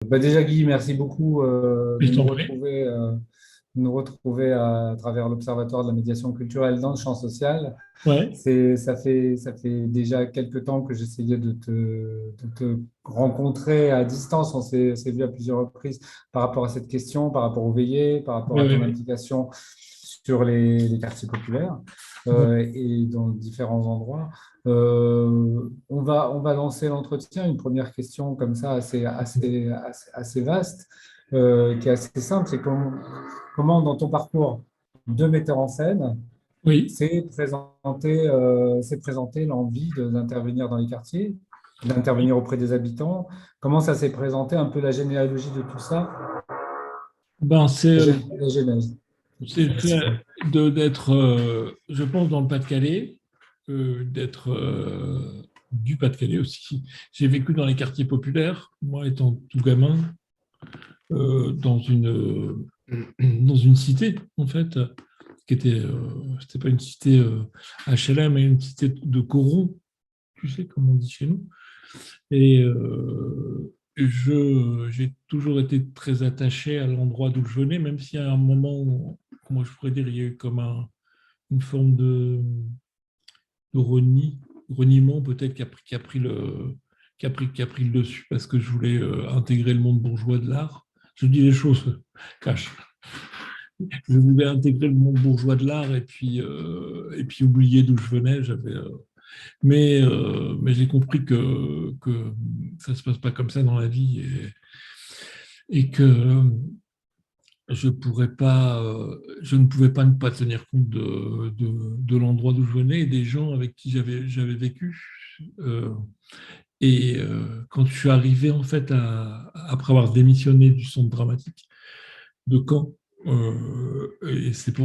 Déjà, Guy, merci beaucoup Je t'en prie. de nous retrouver à travers l'Observatoire de la médiation culturelle dans le champ social. Ouais, Ça fait déjà quelques temps que j'essayais de te rencontrer à distance. On s'est vu à plusieurs reprises par rapport à cette question, par rapport aux veillées, par rapport ouais, à ouais, ton ouais. implication sur les quartiers populaires Ouais. et dans différents endroits. On va lancer l'entretien. Une première question comme ça, assez vaste, qui est assez simple. C'est comment, dans ton parcours de metteur en scène, Oui. s'est présenté l'envie d'intervenir dans les quartiers, d'intervenir auprès des habitants? Comment ça s'est présenté, un peu la généalogie de tout ça, Ben, la genèse de tout c'est ça? le fait d'être, je pense, dans le Pas-de-Calais, d'être du Pas-de-Calais aussi. J'ai vécu dans les quartiers populaires, moi étant tout gamin, dans une cité, en fait, qui était, c'était pas une cité HLM, mais une cité de corons, tu sais, comme on dit chez nous. Et j'ai toujours été très attaché à l'endroit d'où je venais, même s'il y a un moment, comment je pourrais dire, il y a eu comme une forme de reniement peut-être qui a pris le dessus parce que je voulais intégrer le monde bourgeois de l'art. Je dis les choses cash. Je voulais intégrer le monde bourgeois de l'art et puis oublier d'où je venais. Mais j'ai compris que ça ne se passe pas comme ça dans la vie et que je ne pouvais pas ne pas tenir compte de l'endroit d'où je venais et des gens avec qui j'avais vécu. Euh, Quand je suis arrivé, en fait, après avoir démissionné du centre dramatique de Caen, et c'est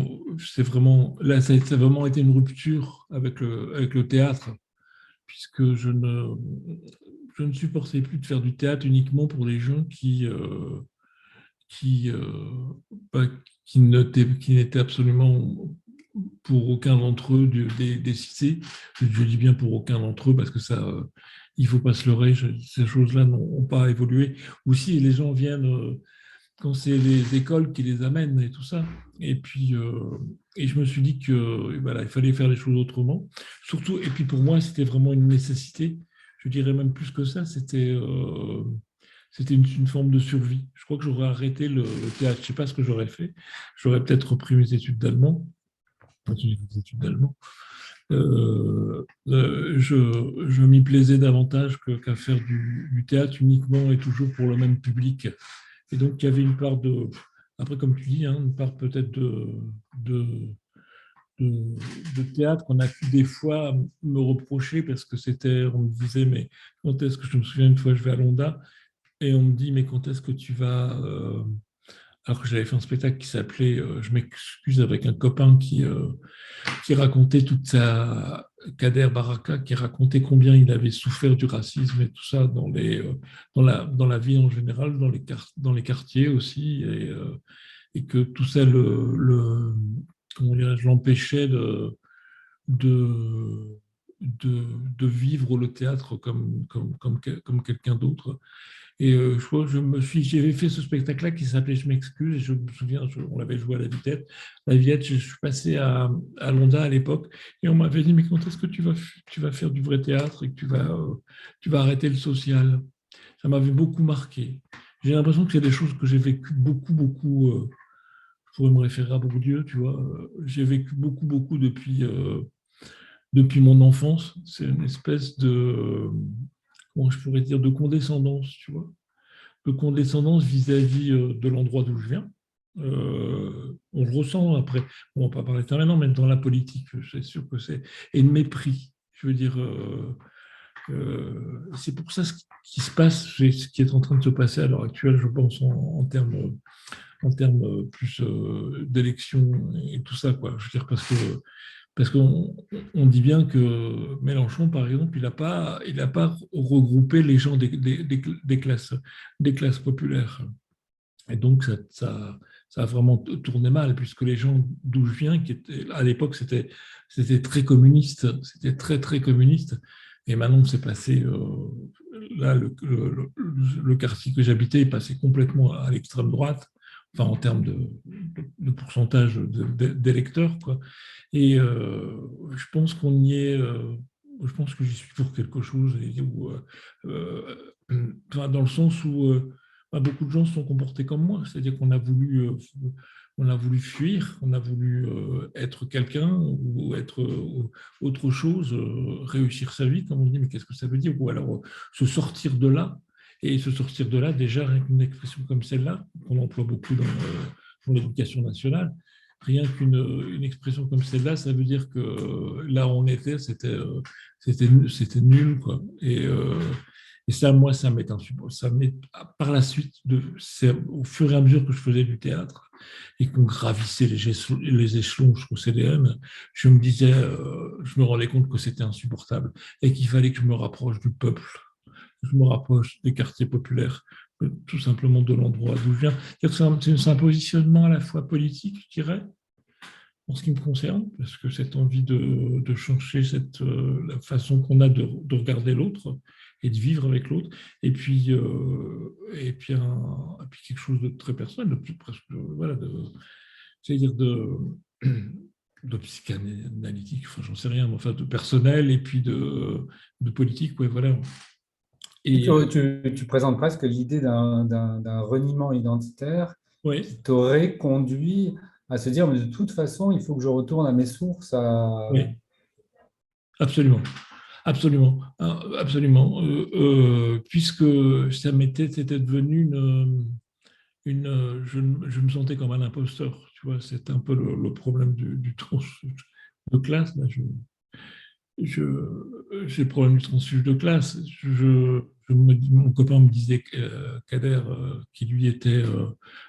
vraiment, là, ça a vraiment été une rupture avec le théâtre, puisque je ne supportais plus de faire du théâtre uniquement pour les gens qui, bah, qui n'étaient absolument pour aucun d'entre eux des cités. Je dis bien pour aucun d'entre eux parce que ça, il ne faut pas se leurrer, ces choses-là n'ont pas évolué. Aussi, les gens viennent quand c'est les écoles qui les amènent et tout ça. Et puis, et je me suis dit que voilà, il fallait faire les choses autrement. Surtout, et puis pour moi, c'était vraiment une nécessité. Je dirais même plus que ça, c'était une forme de survie. Je crois que j'aurais arrêté le théâtre. Je ne sais pas ce que j'aurais fait. J'aurais peut-être repris mes études d'allemand. Continué mes études d'allemand. Je m'y plaisais davantage qu'à faire du théâtre uniquement et toujours pour le même public. Et donc, il y avait une part après, comme tu dis, hein, une part peut-être de, de, de théâtre qu'on a pu des fois me reprocher parce que on me disait, mais quand est-ce que je me souviens une fois, je vais à Londa et on me dit, mais quand est-ce que tu vas alors que j'avais fait un spectacle qui s'appelait Je m'excuse avec un copain qui racontait toute sa Kader Baraka, qui racontait combien il avait souffert du racisme et tout ça dans la vie en général, dans les quartiers aussi, et que tout ça comment dirais-je, l'empêchait de, de vivre le théâtre comme quelqu'un d'autre. Et je crois que j'avais fait ce spectacle-là qui s'appelait Je m'excuse. Et je me souviens, on l'avait joué à la Villette. La Villette, je suis passé à Londa à l'époque et on m'avait dit, mais quand est-ce que tu vas faire du vrai théâtre et que tu vas arrêter le social? Ça m'avait beaucoup marqué. J'ai l'impression que c'est des choses que j'ai vécues beaucoup. Je pourrais me référer à Bourdieu, tu vois. J'ai vécu beaucoup depuis mon enfance. C'est une espèce comment je pourrais dire, de condescendance, tu vois, de condescendance vis-à-vis de l'endroit d'où je viens. On le ressent après, on va pas parler de maintenant, mais dans la politique, c'est sûr que c'est. Et de mépris. Je veux dire, c'est pour ça ce qui se passe, ce qui est en train de se passer à l'heure actuelle, je pense, en termes plus d'élections et tout ça, quoi. Je veux dire, parce qu'on on dit bien que Mélenchon, par exemple, il a pas regroupé les gens des classes populaires. Et donc, ça a vraiment tourné mal, puisque les gens d'où je viens, à l'époque, c'était très communiste, c'était très communiste. Et maintenant, c'est passé. là, le quartier que j'habitais est passé complètement à l'extrême droite, enfin en termes de pourcentage d'électeurs, quoi. Et je pense qu'on y est, je pense que j'y suis pour quelque chose, enfin, dans le sens où bah, beaucoup de gens se sont comportés comme moi, c'est-à-dire on a voulu fuir, on a voulu être quelqu'un ou être autre chose, réussir sa vie, comme on dit, mais qu'est-ce que ça veut dire? Ou alors se sortir de là. Et se sortir de là, déjà, rien qu'une expression comme celle-là, qu'on emploie beaucoup dans l'éducation nationale, rien qu'une expression comme celle-là, ça veut dire que là où on était, c'était nul, quoi. Et ça, moi, ça m'est insupportable. Ça m'est, par la suite, au fur et à mesure que je faisais du théâtre et qu'on gravissait les échelons jusqu'au CDM, je me disais, je me rendais compte que c'était insupportable et qu'il fallait que je me rapproche du peuple, que je me rapproche des quartiers populaires, tout simplement de l'endroit d'où je viens. C'est un positionnement à la fois politique, je dirais, en ce qui me concerne, parce que cette envie de changer la façon qu'on a de regarder l'autre et de vivre avec l'autre, et puis quelque chose de très personnel, de plus presque, voilà, c'est-à-dire de psychanalytique, enfin, j'en sais rien, mais enfin, de personnel et puis de politique, ouais, voilà. Et Tu présentes presque l'idée d'un reniement identitaire ouais, qui t'aurait conduit à se dire, mais de toute façon, il faut que je retourne à mes sources. ouais, absolument. Absolument, hein, absolument. Puisque c'était devenu je me sentais comme un imposteur, tu vois, c'est un peu le problème du transfuge de classe. Là, j'ai le problème du transfuge de classe. Mon copain me disait, Kader, qui lui était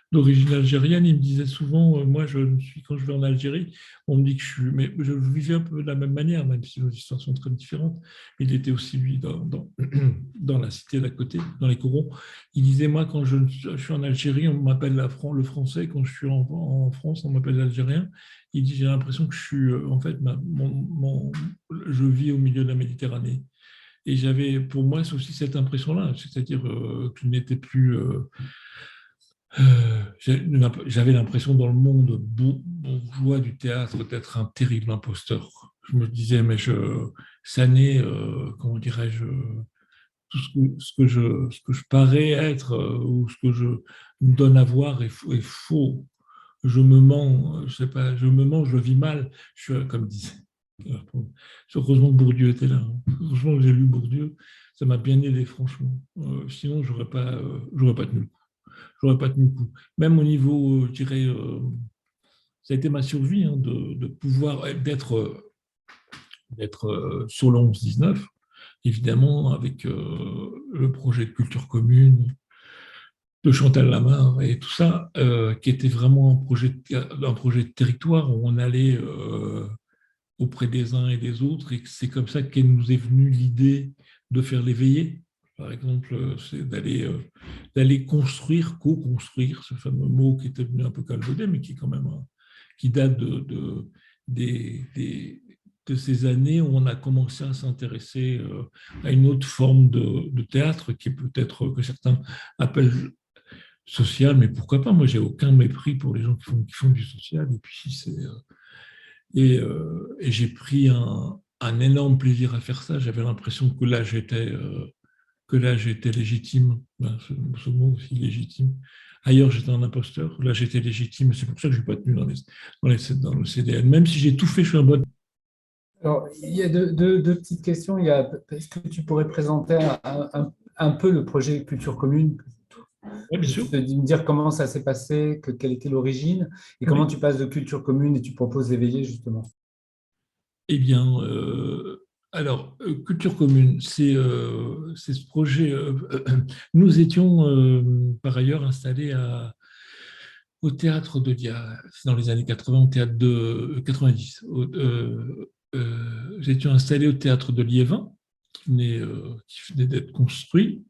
d'origine algérienne, il me disait souvent, moi, quand je vais en Algérie, on me dit que je suis, mais je vivais un peu de la même manière, même si nos histoires sont très différentes. Il était aussi, lui, dans la cité d'à côté, dans les corons. Il disait, moi, quand je suis en Algérie, on m'appelle le français, quand je suis en France, on m'appelle l'algérien. Il dit, j'ai l'impression que je suis, en fait, je vis au milieu de la Méditerranée. Et pour moi, c'est aussi cette impression-là, c'est-à-dire que je n'étais plus. J'avais l'impression dans le monde bourgeois du théâtre d'être un terrible imposteur. Je me disais, mais ça n'est, comment dirais-je, tout ce que je parais être ou ce que je me donne à voir est faux. Je me mens, je sais pas, je me mens, je vis mal. Je suis, comme disait. Heureusement que Bourdieu était là, hein. Heureusement que j'ai lu Bourdieu, ça m'a bien aidé, franchement. Sinon, j'aurais pas tenu le coup. J'aurais pas tenu le coup. Même au niveau, je dirais, ça a été ma survie, hein, de pouvoir d'être sur le 11-19, évidemment, avec le projet de culture commune de Chantal Lamarre et tout ça, qui était vraiment un projet de territoire où on allait auprès des uns et des autres, et c'est comme ça qu'elle nous est venue l'idée de faire l'éveillé. Par exemple, c'est d'aller construire, co-construire, ce fameux mot qui était venu un peu calvaudé, mais qui est quand même qui date des, des, de ces années où on a commencé à s'intéresser à une autre forme de théâtre qui est peut-être que certains appellent social, mais pourquoi pas? Moi, j'ai aucun mépris pour les gens qui font du social. Et puis, et j'ai pris un énorme plaisir à faire ça. J'avais l'impression que là, j'étais légitime. Ben, ce mot aussi, légitime. Ailleurs, j'étais un imposteur. Là, j'étais légitime. C'est pour ça que je n'ai pas tenu dans le CDN. Même si j'ai tout fait, je suis un bon. Alors, il y a deux petites questions. Est-ce que tu pourrais présenter un peu le projet Culture Commune? Oui, bien sûr. Juste me dire comment ça s'est passé, quelle était l'origine, et comment Oui. tu passes de culture commune et tu proposes d'éveiller justement. Eh bien, alors, Culture commune, c'est ce projet. Nous étions par ailleurs installés au théâtre de Dia, c'est dans les années 80, au théâtre de 90. Nous étions installés au théâtre de Liévin, qui venait d'être construit.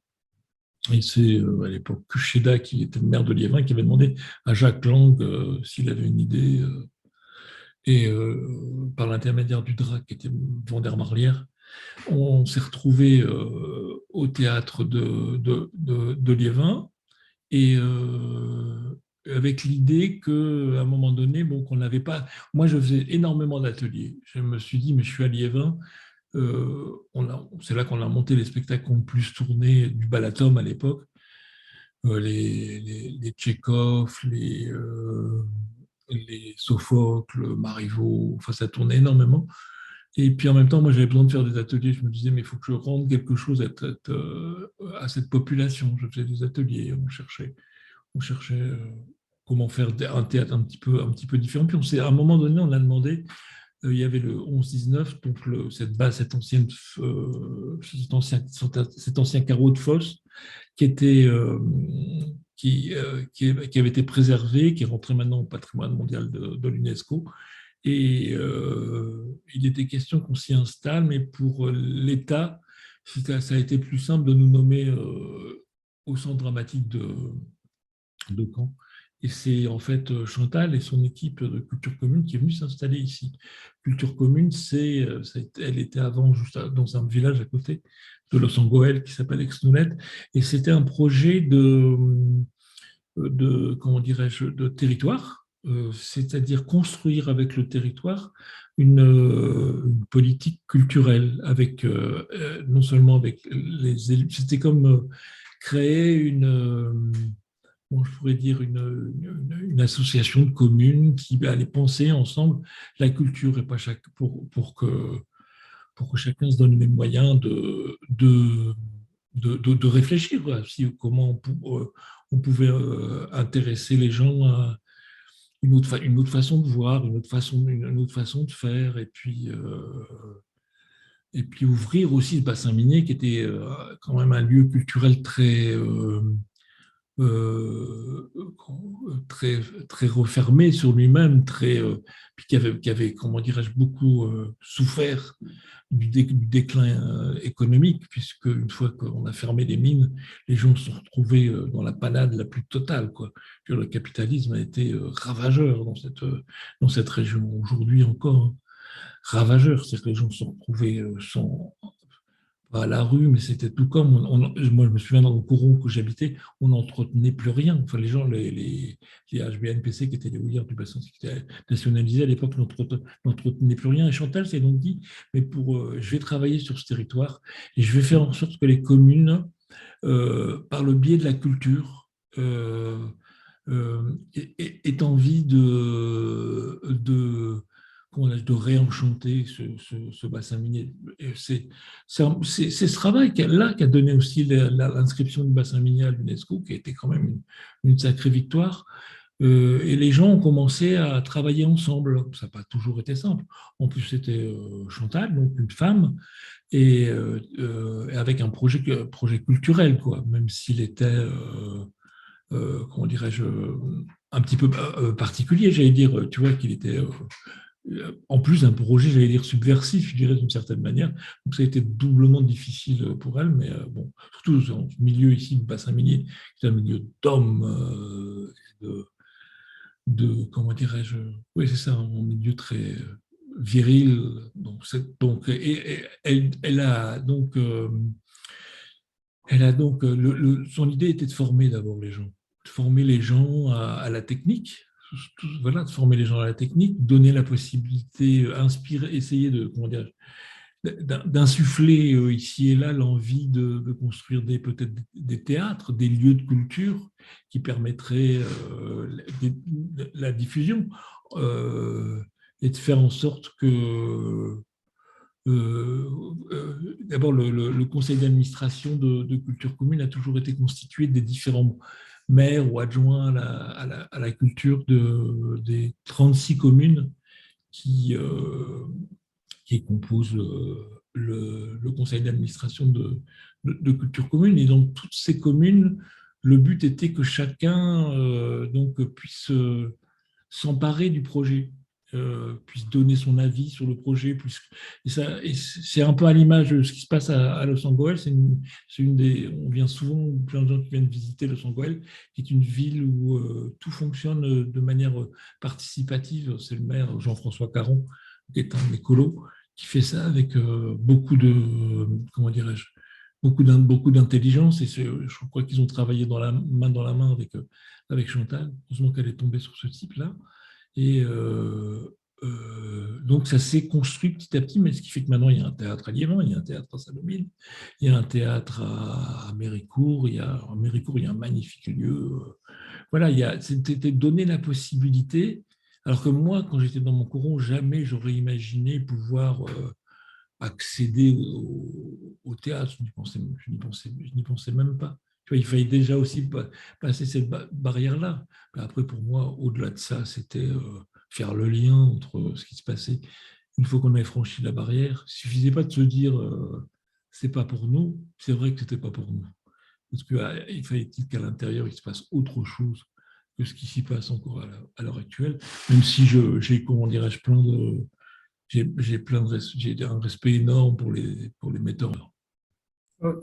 Et c'est à l'époque Kucheda, qui était le maire de Liévin, qui avait demandé à Jacques Lang s'il avait une idée. Et par l'intermédiaire du DRAC, qui était Vander Marlière, On s'est retrouvé au théâtre de Liévin et avec l'idée qu'à un moment donné, bon, qu'on n'avait pas. Moi, je faisais énormément d'ateliers. Je me suis dit, mais je suis à Liévin. C'est là qu'on a monté les spectacles qui ont le plus tourné du Balatom à l'époque. Les Tchekhov, les Sophocle, Marivaux, enfin ça tournait énormément. Et puis en même temps, moi j'avais besoin de faire des ateliers. Je me disais, mais il faut que je rende quelque chose à cette population. Je faisais des ateliers, on cherchait comment faire un théâtre un petit peu différent. Puis à un moment donné, on a demandé, il y avait le 11-19, donc cette base, cet ancien carreau de fosse qui était qui avait été préservé, qui est rentré maintenant au patrimoine mondial de l'UNESCO. Et il était question qu'on s'y installe, mais pour l'État, ça a été plus simple de nous nommer au centre dramatique de Caen. Et c'est en fait Chantal et son équipe de Culture Commune qui est venue s'installer ici. Culture Commune, elle était avant juste dans un village à côté de Los Angeles qui s'appelle Exnoulet. Et c'était un projet comment dirais-je, de territoire, c'est-à-dire construire avec le territoire une politique culturelle, avec, non seulement avec les élus, c'était comme créer bon, je pourrais dire une association de communes qui allait penser ensemble la culture et pas pour que chacun se donne les moyens de réfléchir comment on pouvait intéresser les gens à une autre façon de voir, une autre façon de faire, et puis ouvrir aussi le bassin minier qui était quand même un lieu culturel euh, très, très refermé sur lui-même, puis qui avait, comment dirais-je, beaucoup souffert du déclin économique, puisque une fois qu'on a fermé les mines, les gens se sont retrouvés dans la panade la plus totale, quoi. Le capitalisme a été ravageur dans cette région. Aujourd'hui encore, hein, ravageur, c'est que les gens se sont retrouvés pas à la rue, mais c'était tout comme. Moi, je me souviens dans le coron que j'habitais, on n'entretenait plus rien. Enfin, les gens, les HBNPC, qui étaient les houilleurs du bassin, qui étaient nationalisés à l'époque, n'entretenaient plus rien. Et Chantal s'est donc dit, mais je vais travailler sur ce territoire et je vais faire en sorte que les communes, par le biais de la culture, aient envie de réenchanter ce bassin minier. C'est ce travail là qui a donné aussi l'inscription du bassin minier à l'UNESCO, qui a été quand même une sacrée victoire. Et les gens ont commencé à travailler ensemble. Ça n'a pas toujours été simple. En plus, c'était Chantal, donc une femme, et avec un projet culturel, quoi, même s'il était, comment dirais-je, un petit peu particulier, j'allais dire. Tu vois qu'il était en plus d'un projet, j'allais dire subversif, je dirais d'une certaine manière. Donc ça a été doublement difficile pour elle, mais bon, surtout dans ce milieu ici, du bassin minier, c'est un milieu d'hommes, comment dirais-je, oui, c'est ça, un milieu très viril. Et elle a donc son idée était de former d'abord les gens, de former les gens à la technique, voilà, de former les gens à la technique, donner la possibilité, inspirer, essayer de, comment dire, d'insuffler ici et là l'envie de construire peut-être des théâtres, des lieux de culture qui permettraient la diffusion, et de faire en sorte que d'abord, le conseil d'administration de Culture Commune a toujours été constitué des différents maires ou adjoints à la culture des 36 communes qui, euh, qui composent le conseil d'administration de Culture Commune. Et dans toutes ces communes, le but était que chacun donc, puisse s'emparer du projet, puisse donner son avis sur le projet. Et c'est un peu à l'image de ce qui se passe à Los Angeles. On vient souvent, plein de gens qui viennent visiter Los Angeles, qui est une ville où tout fonctionne de manière participative. C'est le maire Jean-François Caron, qui est un écolo, qui fait ça avec beaucoup de, comment dirais-je, beaucoup d'intelligence. Et je crois qu'ils ont travaillé main dans la main avec Chantal. Heureusement qu'elle est tombée sur ce type-là. Et donc, ça s'est construit petit à petit, mais ce qui fait que maintenant, il y a un théâtre à Liévin, il y a un théâtre à Salomine, il y a un théâtre à Méricourt, à Méricourt, il y a un magnifique lieu. Voilà, c'était donné la possibilité, alors que moi, quand j'étais dans mon coron, jamais j'aurais imaginé pouvoir accéder au théâtre. Je n'y pensais même pas. Tu vois, il fallait déjà aussi passer cette barrière-là. Après, pour moi, au-delà de ça, c'était faire le lien entre ce qui se passait. Une fois qu'on avait franchi la barrière, il ne suffisait pas de se dire c'est pas pour nous. C'est vrai que c'était pas pour nous. Parce qu'il fallait-il qu'à l'intérieur, il se passe autre chose que ce qui s'y passe encore à l'heure actuelle. Même si j'ai, comment dirais-je, j'ai un respect énorme pour les metteurs.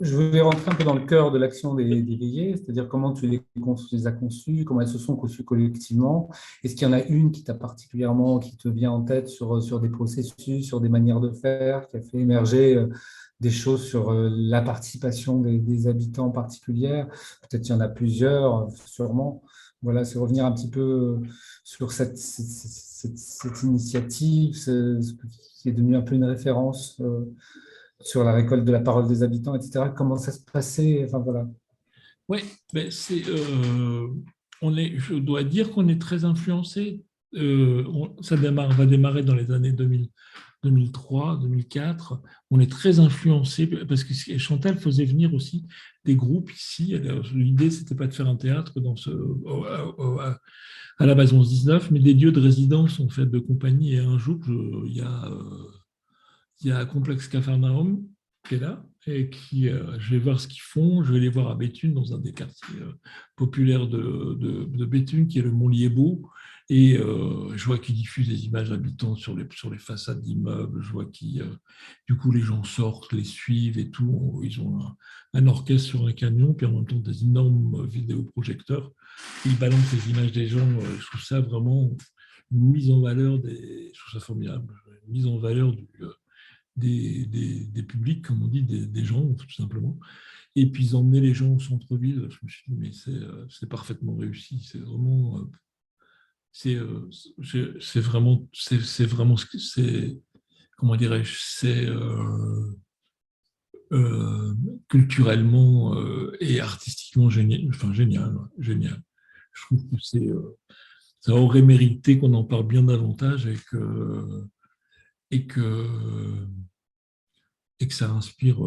Je voulais rentrer un peu dans le cœur de l'action des veillées, c'est-à-dire comment tu les as conçues, comment elles se sont conçues collectivement. Est-ce qu'il y en a une qui t'a particulièrement, qui te vient en tête sur des processus, sur des manières de faire, qui a fait émerger des choses sur la participation des habitants particulière? Peut-être qu'il y en a plusieurs, sûrement. Voilà, c'est revenir un petit peu sur cette initiative, ce qui est devenu un peu une référence. Sur la récolte de la parole des habitants, etc. Comment ça se passait? Enfin, voilà. Oui, mais je dois dire qu'on est très influencé. Va démarrer dans les années 2000, 2003, 2004. On est très influencé parce que Chantal faisait venir aussi des groupes ici. L'idée, c'était pas de faire un théâtre à la base 11-19, mais des lieux de résidence en fait de compagnie. Et un jour, il y a Complexe Capharnaüm qui est là et je vais voir ce qu'ils font. Je vais les voir à Béthune, dans un des quartiers populaires de Béthune, qui est le Mont Liébeau. Et je vois qu'ils diffusent des images d'habitants sur les façades d'immeubles. Je vois du coup, les gens sortent, les suivent et tout. Ils ont un orchestre sur un camion, puis en même temps des énormes vidéoprojecteurs. Ils balancent les images des gens. Je trouve ça vraiment une mise en valeur je trouve ça formidable. Une mise en valeur des publics, comme on dit, des gens, tout simplement. Et puis, ils emmenaient les gens au centre-ville. Je me suis dit, mais c'est parfaitement réussi. C'est vraiment, c'est vraiment ce que c'est, comment dirais-je, c'est culturellement et artistiquement génial, enfin génial, génial. Je trouve que ça aurait mérité qu'on en parle bien davantage et que ça inspire,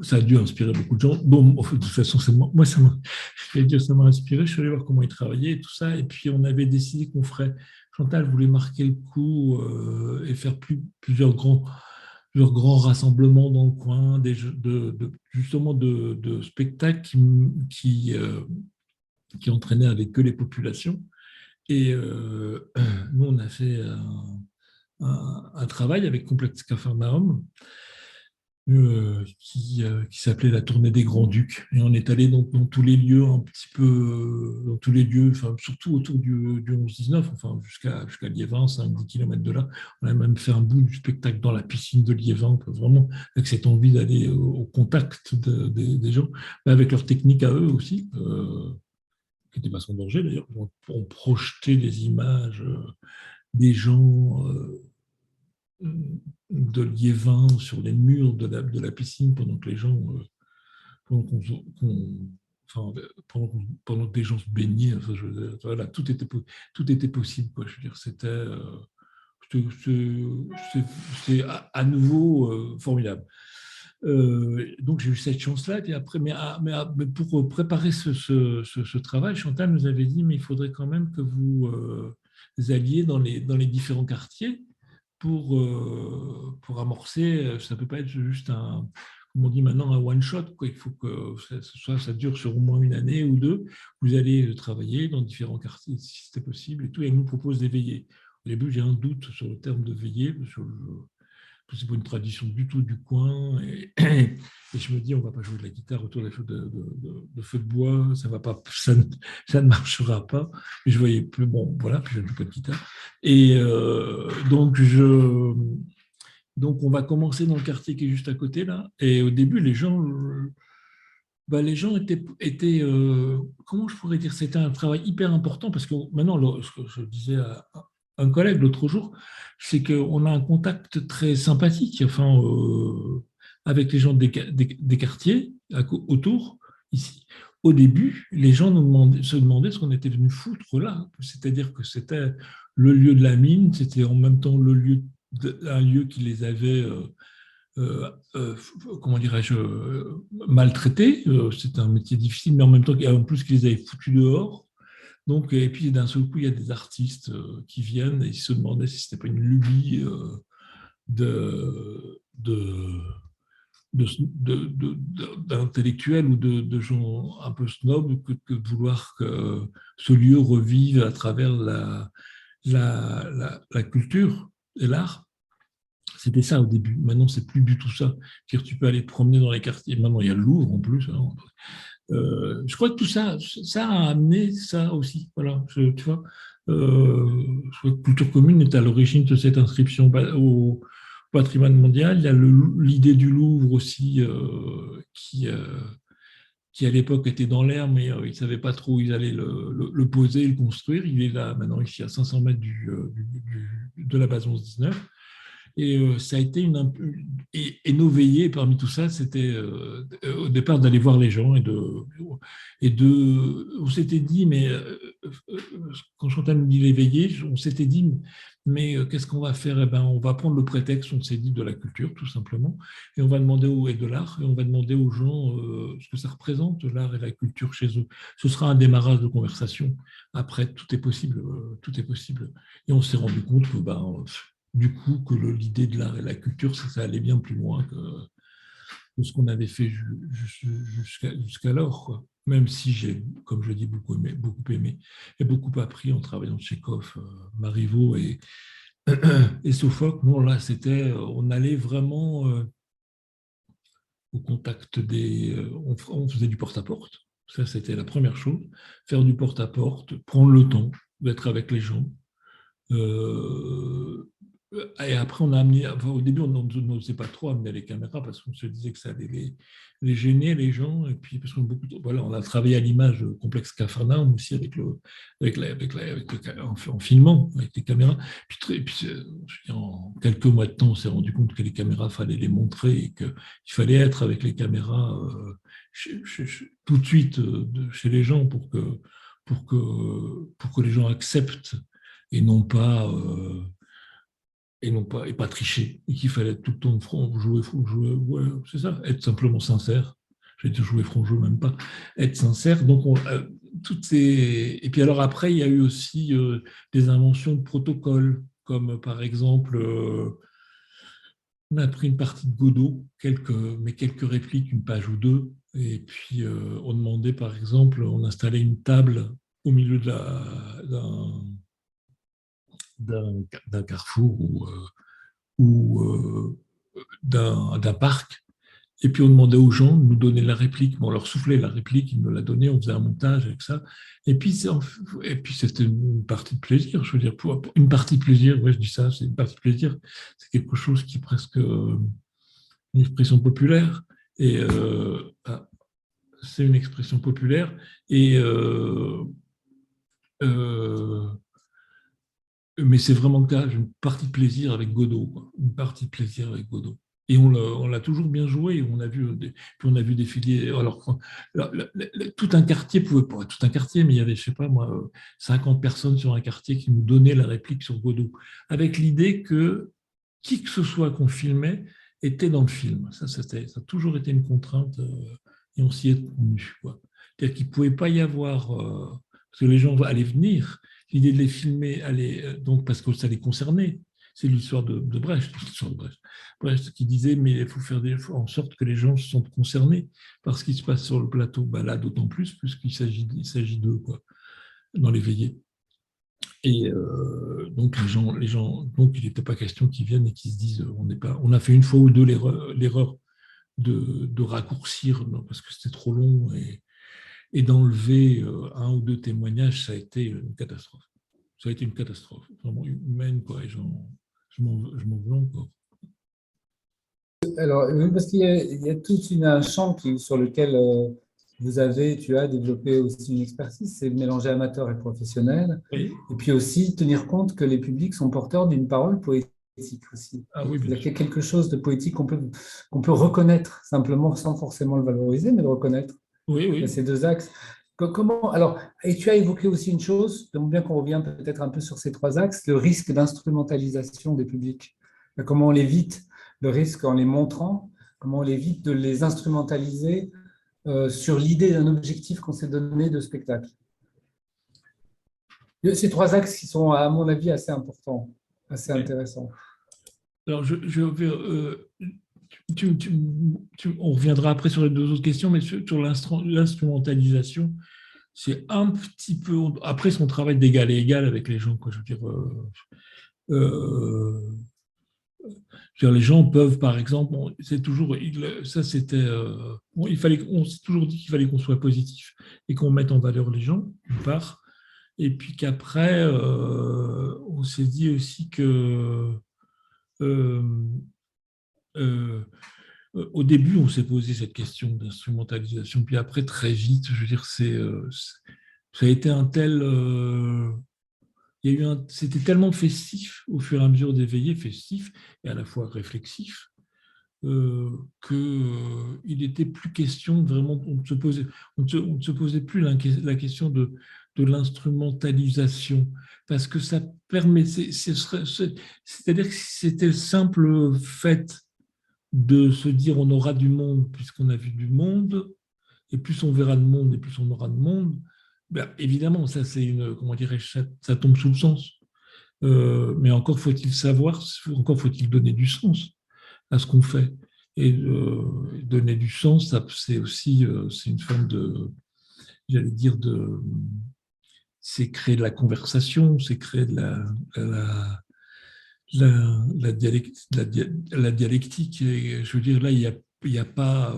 ça a dû inspirer beaucoup de gens. Bon, de toute façon, moi ça m'a inspiré. Je suis allé voir comment ils travaillaient et tout ça. Et puis, on avait décidé qu'on ferait. Chantal voulait marquer le coup et faire plusieurs grands rassemblements dans le coin, justement de spectacles qui entraînaient avec eux les populations. Et nous, on a fait un travail avec Complexe Capharnaüm qui s'appelait la Tournée des Grands-Ducs. Et on est allé dans tous les lieux, un petit peu, dans tous les lieux, enfin, surtout autour du 11-19, enfin, jusqu'à Liévin, 5-10 km de là. On a même fait un bout du spectacle dans la piscine de Liévin, vraiment, avec cette envie d'aller au contact des gens, mais avec leur technique à eux aussi, qui n'était pas sans danger d'ailleurs. On projetait des images des gens de liévin sur les murs de la piscine pendant que les gens, pendant, enfin, pendant que des gens se baignaient. Enfin, voilà, tout était possible. Quoi. Je veux dire, c'est à nouveau formidable. Donc j'ai eu cette chance-là. Et puis après, mais pour préparer ce travail, Chantal nous avait dit, mais il faudrait quand même que vous alliez dans les différents quartiers pour amorcer. Ça ne peut pas être juste comme on dit maintenant, un one-shot. Quoi. Il faut que ça dure sur au moins une année ou deux. Vous allez travailler dans différents quartiers, si c'était possible, et tout. Et elle nous propose des veillées. Au début, j'ai un doute sur le terme de veillée, parce que c'est pas une tradition du tout du coin. Et je me dis, on ne va pas jouer de la guitare autour des feux de feux de bois, ça ne marchera pas. Mais je voyais plus, bon, voilà, puis je ne joue pas de guitare. Et donc, Donc, on va commencer dans le quartier qui est juste à côté, là. Et au début, les gens étaient, comment je pourrais dire, c'était un travail hyper important parce que maintenant, ce que je disais à un collègue l'autre jour, c'est qu'on a un contact très sympathique, enfin, avec les gens des quartiers autour, ici. Au début, les gens se demandaient ce qu'on était venu foutre là. C'est-à-dire que c'était le lieu de la mine, c'était en même temps un lieu qui les avait euh, euh, comment dirais-je, maltraités. C'était un métier difficile, mais en même temps, en plus, qu'ils les avaient foutus dehors. Donc, et puis d'un seul coup, il y a des artistes qui viennent et ils se demandaient si c'était pas une lubie de, de, d'intellectuels ou de gens un peu snobs que de vouloir que ce lieu revive à travers la culture et l'art. C'était ça au début. Maintenant, c'est plus du tout ça. C'est-à-dire, tu peux aller te promener dans les quartiers. Maintenant, il y a le Louvre en plus. Hein. Je crois que tout ça, ça a amené ça aussi. Voilà, tu vois, je crois que Culture Commune est à l'origine de cette inscription au patrimoine mondial. Il y a l'idée du Louvre aussi qui à l'époque était dans l'air, mais ils ne savaient pas trop où ils allaient le poser, le construire. Il est là maintenant, ici à 500 mètres de la base 11-19. Et ça a été et nos veillées parmi tout ça, c'était au départ d'aller voir les gens on s'était dit, mais quand Chantal nous dit les veillées, on s'était dit, mais qu'est-ce qu'on va faire? Eh ben, on va prendre le prétexte, on s'est dit, de la culture, tout simplement, et on va demander et de l'art, et on va demander aux gens ce que ça représente, l'art et la culture chez eux. Ce sera un démarrage de conversation. Après, tout est possible, tout est possible. Et on s'est rendu compte que du coup, que l'idée de l'art et la culture, ça allait bien plus loin que ce qu'on avait fait jusqu'alors, quoi. Même si j'ai, comme je dis, beaucoup aimé et beaucoup appris en travaillant chez Tchekhov, Marivaux et Sophocle. Bon, là, on allait vraiment au contact on faisait du porte-à-porte. Ça, c'était la première chose. Faire du porte-à-porte, prendre le temps d'être avec les gens. Euh, et après, on a amené, enfin, au début, on n'osait pas trop amener les caméras parce qu'on se disait que ça allait les gêner, les gens. Et puis, parce qu'on voilà, on a travaillé à l'image complexe Capharnaüm aussi en filmant avec les caméras. Puis, je veux dire, en quelques mois de temps, on s'est rendu compte que les caméras, fallait les montrer et qu'il fallait être avec les caméras tout de suite chez les gens pour que les gens acceptent et non pas et pas tricher, et qu'il fallait être tout le temps de front, jouer, ouais, c'est ça, être simplement sincère. J'ai dit jouer franc jeu, même pas, être sincère. Donc, et puis alors après, il y a eu aussi des inventions de protocoles, comme par exemple, on a pris une partie de Godot, quelques répliques, une page ou deux, et puis on demandait par exemple, on installait une table au milieu d'un carrefour ou d'un parc. Et puis on demandait aux gens de nous donner la réplique. Bon, on leur soufflait la réplique, ils nous la donnaient, on faisait un montage avec ça. Et puis c'était une partie de plaisir, je veux dire, une partie de plaisir, ouais, je dis ça, c'est une partie de plaisir. C'est quelque chose qui est presque une expression populaire. Et c'est une expression populaire. Et euh, mais c'est vraiment le cas, j'ai une partie de plaisir avec Godot, quoi. Une partie de plaisir avec Godot. Et on l'a toujours bien joué, puis on a vu défiler. Alors, tout un quartier pouvait pas, tout un quartier, mais il y avait, je sais pas moi, 50 personnes sur un quartier qui nous donnaient la réplique sur Godot, avec l'idée que qui que ce soit qu'on filmait était dans le film. Ça a toujours été une contrainte, et on s'y est tenu, quoi. C'est-à-dire qu'il ne pouvait pas y avoir, parce que les gens allaient venir, l'idée de les filmer, donc parce que ça les concernait. C'est l'histoire de Brecht, Brecht qui disait, mais il faut faire en sorte que les gens se sentent concernés par ce qui se passe sur le plateau. Ben là, d'autant plus, puisqu'il s'agit d'eux, quoi, dans les veillées. Et donc, donc il n'était pas question qu'ils viennent et qu'ils se disent, on a fait une fois ou deux l'erreur de raccourcir, non, parce que c'était trop long, et d'enlever un ou deux témoignages, ça a été une catastrophe. Ça a été une catastrophe, vraiment humaine, quoi, et je m'en veux encore. Alors, oui, parce qu'il y a tout un champ sur lequel tu as développé aussi une expertise, c'est le mélanger amateur et professionnel. Oui. Et puis aussi tenir compte que les publics sont porteurs d'une parole poétique aussi. Ah oui, bien C'est-à-dire qu'il sûr. y a quelque chose de poétique qu'on peut reconnaître simplement sans forcément le valoriser, mais le reconnaître. Oui, Il y a oui. ces deux axes. Comment, alors, et tu as évoqué aussi une chose, j'aimerais bien qu'on revienne peut-être un peu sur ces trois axes, le risque d'instrumentalisation des publics. Comment on l'évite, le risque en les montrant, comment on l'évite de les instrumentaliser sur l'idée d'un objectif qu'on s'est donné de spectacle. Ces trois axes qui sont, à mon avis, assez importants, assez Oui. intéressants. Alors, on reviendra après sur les deux autres questions, mais sur l'instrumentalisation, c'est un petit peu. Après, son travail d'égal à égal avec les gens, quoi. Euh, les gens peuvent, par exemple, c'est toujours, ça c'était, on s'est toujours dit qu'il fallait qu'on soit positif et qu'on mette en valeur les gens, d'une part, et puis qu'après, on s'est dit aussi que euh, euh, au début, on s'est posé cette question d'instrumentalisation, puis après, très vite, je veux dire, ça a été un tel, il y a eu c'était tellement festif au fur et à mesure des veillées, festif et à la fois réflexif, qu'il n'était plus question vraiment, on ne se posait plus la question de l'instrumentalisation, parce que ça permet, c'est-à-dire que c'était le simple fait de se dire on aura du monde puisqu'on a vu du monde, et plus on verra de monde et plus on aura de monde, ben, évidemment, ça c'est une, comment dirais-je, ça tombe sous le sens. Mais encore faut-il savoir, encore faut-il donner du sens à ce qu'on fait. Et donner du sens, c'est aussi c'est une forme de, j'allais dire, c'est créer de la conversation, c'est créer de la dialectique. Et, je veux dire, là, il y a pas,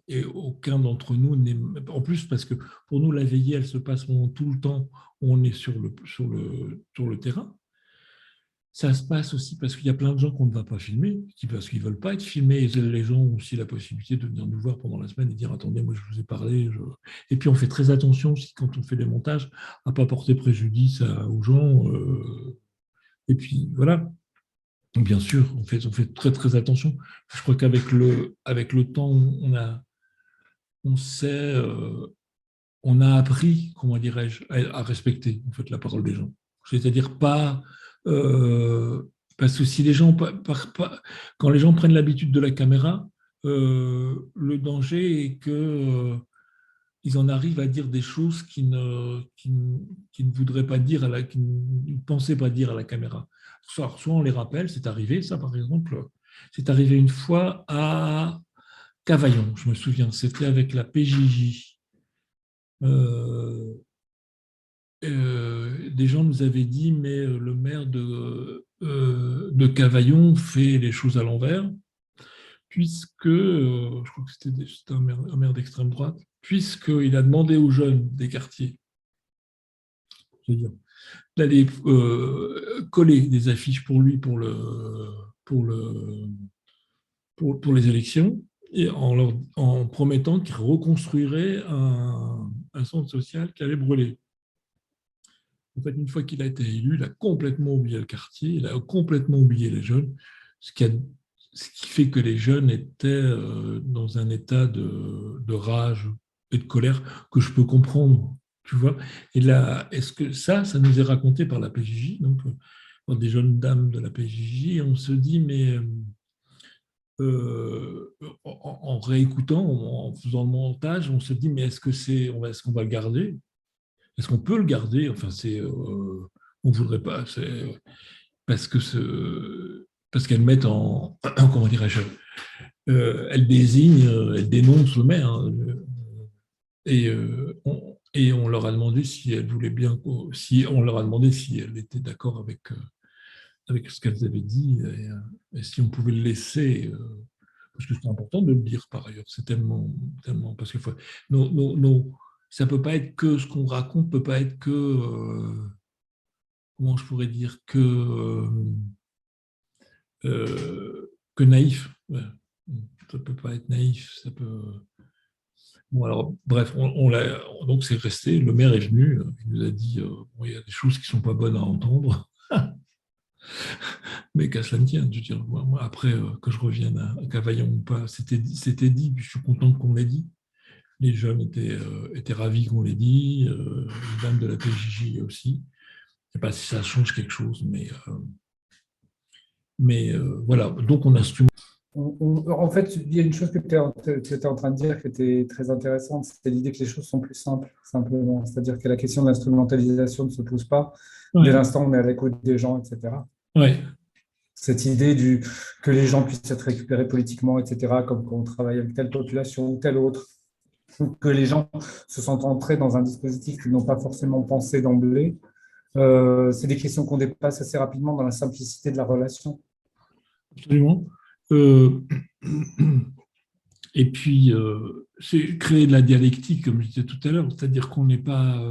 et aucun d'entre nous n'est. En plus, parce que pour nous, la veillée, elle se passe pendant tout le temps où on est sur le terrain. Ça se passe aussi parce qu'il y a plein de gens qu'on ne va pas filmer, parce qu'ils ne veulent pas être filmés. Et les gens ont aussi la possibilité de venir nous voir pendant la semaine et dire attendez, moi je vous ai parlé. Et puis on fait très attention aussi quand on fait des montages à ne pas porter préjudice aux gens. Et puis voilà, bien sûr, on fait très très attention. Je crois qu'avec le temps, on sait, on a appris, comment dirais-je, à respecter en fait la parole des gens. C'est-à-dire pas parce que si les gens, quand les gens prennent l'habitude de la caméra, le danger est que ils en arrivent à dire des choses qui ne voudraient pas dire qui ne pensaient pas dire à la caméra. Soit on les rappelle, c'est arrivé, ça par exemple, c'est arrivé une fois à Cavaillon, je me souviens, c'était avec la PJJ. Euh, des gens nous avaient dit, mais le maire de Cavaillon fait les choses à l'envers, puisque, je crois que c'était un maire d'extrême droite, puisqu'il a demandé aux jeunes des quartiers, je veux dire, d'aller coller des affiches pour lui pour, le, pour les élections, et en promettant qu'il reconstruirait un centre social qui allait brûler. En fait, une fois qu'il a été élu, il a complètement oublié le quartier, il a complètement oublié les jeunes, ce qui fait que les jeunes étaient dans un état de rage et de colère que je peux comprendre, tu vois. Et là, est-ce que ça nous est raconté par la PJJ, donc par des jeunes dames de la PJJ, et on se dit, mais en réécoutant, en faisant le montage, on se dit, mais est-ce qu'on va le garder? Est-ce qu'on peut le garder? Enfin, on ne voudrait pas. C'est parce qu'elles mettent en, comment dirais-je, elles désignent, elles dénoncent le maire. Hein, et on leur a demandé si elles voulaient bien, si on leur a demandé si elles étaient d'accord avec ce qu'elles avaient dit et si on pouvait le laisser. Parce que c'est important de le dire par ailleurs. C'est tellement, tellement parce que ça peut pas être que ce qu'on raconte, peut pas être que comment je pourrais dire que naïf. Ouais. ça peut pas être naïf, ça peut. Bon, alors, bref, donc c'est resté. Le maire est venu, il nous a dit bon, il y a des choses qui sont pas bonnes à entendre, mais qu'à cela ne tienne. Je veux dire, moi, après, que je revienne à Cavaillon ou pas, c'était dit, puis je suis content qu'on l'ait dit. Les jeunes étaient ravis qu'on l'ait dit, les dames de la PJJ aussi. Je ne sais pas si ça change quelque chose, mais voilà. Donc, on a ce. En fait, il y a une chose que tu étais en train de dire qui était très intéressante, c'était l'idée que les choses sont plus simples, simplement. C'est-à-dire que la question de l'instrumentalisation ne se pose pas dès Ouais, l'instant où on est à l'écoute des gens, etc. ouais, Cette idée que les gens puissent être récupérés politiquement, etc., comme quand on travaille avec telle population ou telle autre, ou que les gens se sentent entrés dans un dispositif qu'ils n'ont pas forcément pensé d'emblée, c'est des questions qu'on dépasse assez rapidement dans la simplicité de la relation. absolument. Euh, et puis, c'est créer de la dialectique, comme je disais tout à l'heure, c'est-à-dire qu'on n'est pas.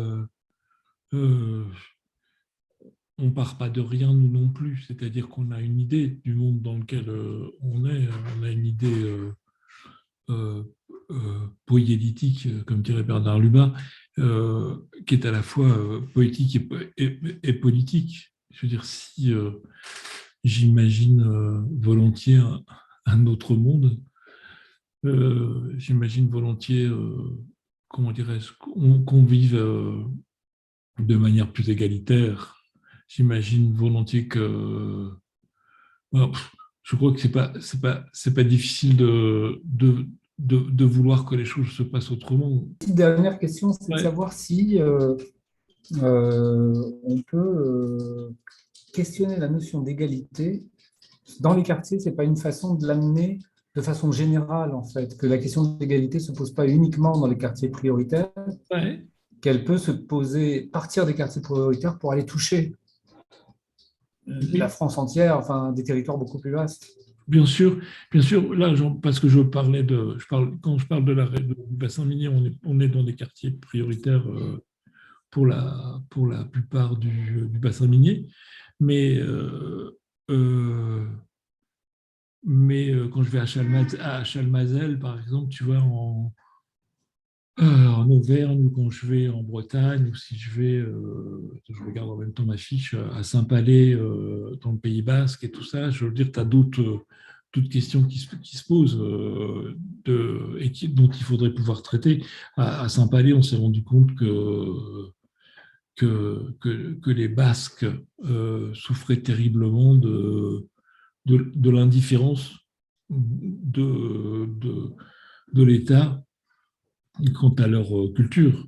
Euh, on part pas de rien, nous non plus. C'est-à-dire qu'on a une idée du monde dans lequel on est. On a une idée euh, poédélitique, comme dirait Bernard Lubin, qui est à la fois poétique et politique. Je veux dire, si j'imagine volontiers un autre monde, j'imagine volontiers, comment dirais-je, qu'on vive de manière plus égalitaire. J'imagine volontiers que. Alors, je crois que c'est pas difficile de vouloir que les choses se passent autrement. Petite dernière question, c'est de Ouais, savoir si on peut questionner la notion d'égalité dans les quartiers. C'est pas une façon de l'amener de façon générale, en fait, que la question d'égalité ne se pose pas uniquement dans les quartiers prioritaires, ouais. qu'elle peut se poser, partir des quartiers prioritaires pour aller toucher la Oui, France entière, enfin des territoires beaucoup plus vastes. bien sûr, bien sûr. Là, parce que quand je parle du bassin minier, on est dans des quartiers prioritaires pour la plupart du bassin minier. Mais, quand je vais à Chalmazel, par exemple, tu vois, en Auvergne, ou quand je vais en Bretagne, ou si je vais, je regarde en même temps ma fiche, à Saint-Palais, dans le Pays Basque et tout ça, je veux dire, tu as d'autres questions qui se posent dont il faudrait pouvoir traiter. À Saint-Palais, on s'est rendu compte que les Basques souffraient terriblement de l'indifférence de l'État quant à leur culture,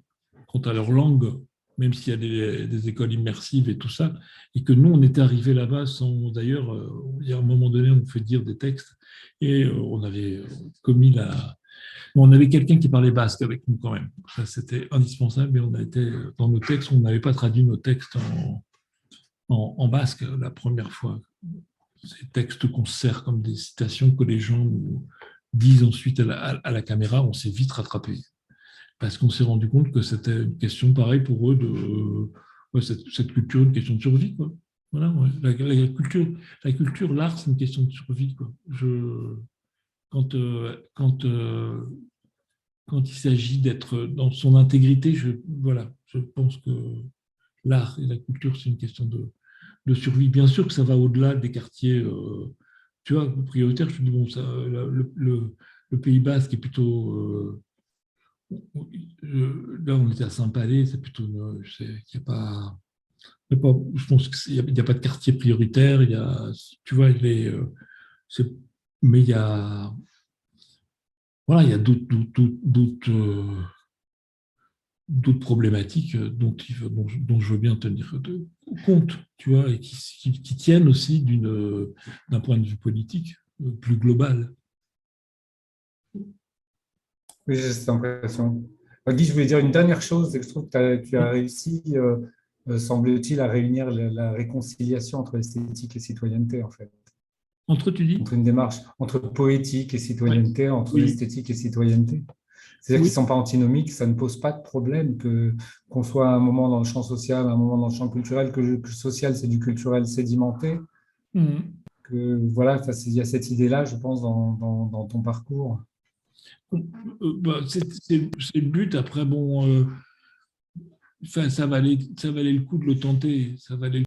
quant à leur langue, même s'il y a des écoles immersives et tout ça, et que nous, on était arrivés là-bas sans, d'ailleurs, il y a un moment donné, on fait dire des textes, et on avait commis la. Bon, on avait quelqu'un qui parlait basque avec nous quand même. Ça, c'était indispensable, mais on a été dans nos textes, on n'avait pas traduit nos textes en basque la première fois. Ces textes qu'on sert comme des citations que les gens nous disent ensuite à la caméra, on s'est vite rattrapé. Parce qu'on s'est rendu compte que c'était une question pareille pour eux ouais, cette culture, une question de survie, quoi. Voilà, ouais. La culture, l'art, c'est une question de survie, quoi. Quand il s'agit d'être dans son intégrité, voilà, je pense que l'art et la culture, c'est une question de survie. Bien sûr que ça va au-delà des quartiers, tu vois, prioritaires. Je te dis, bon, ça, le Pays Basque est plutôt. Là, on était à Saint-Palais, c'est plutôt. Il y a pas. Je pense qu'il n'y a pas de quartier prioritaire. Tu vois, mais voilà, il y a d'autres problématiques dont je veux bien tenir compte, tu vois, et qui tiennent aussi d'un point de vue politique plus global. Oui, j'ai cette impression. Guy, je voulais dire une dernière chose, c'est que je trouve que tu as réussi, semble-t-il, à réunir la réconciliation entre esthétique et citoyenneté, en fait. Tu dis? Entre une démarche entre poétique et Ouais. citoyenneté, entre Oui, esthétique et citoyenneté. C'est-à-dire qu'ils oui. ne sont pas antinomiques, ça ne pose pas de problème qu'on soit à un moment dans le champ social, à un moment dans le champ culturel, que le social, c'est du culturel sédimenté, Mhm. voilà, enfin, il y a cette idée-là, je pense, dans ton parcours. Bah, c'est le but. Après, bon, enfin, ça valait le coup de le tenter. Ça valait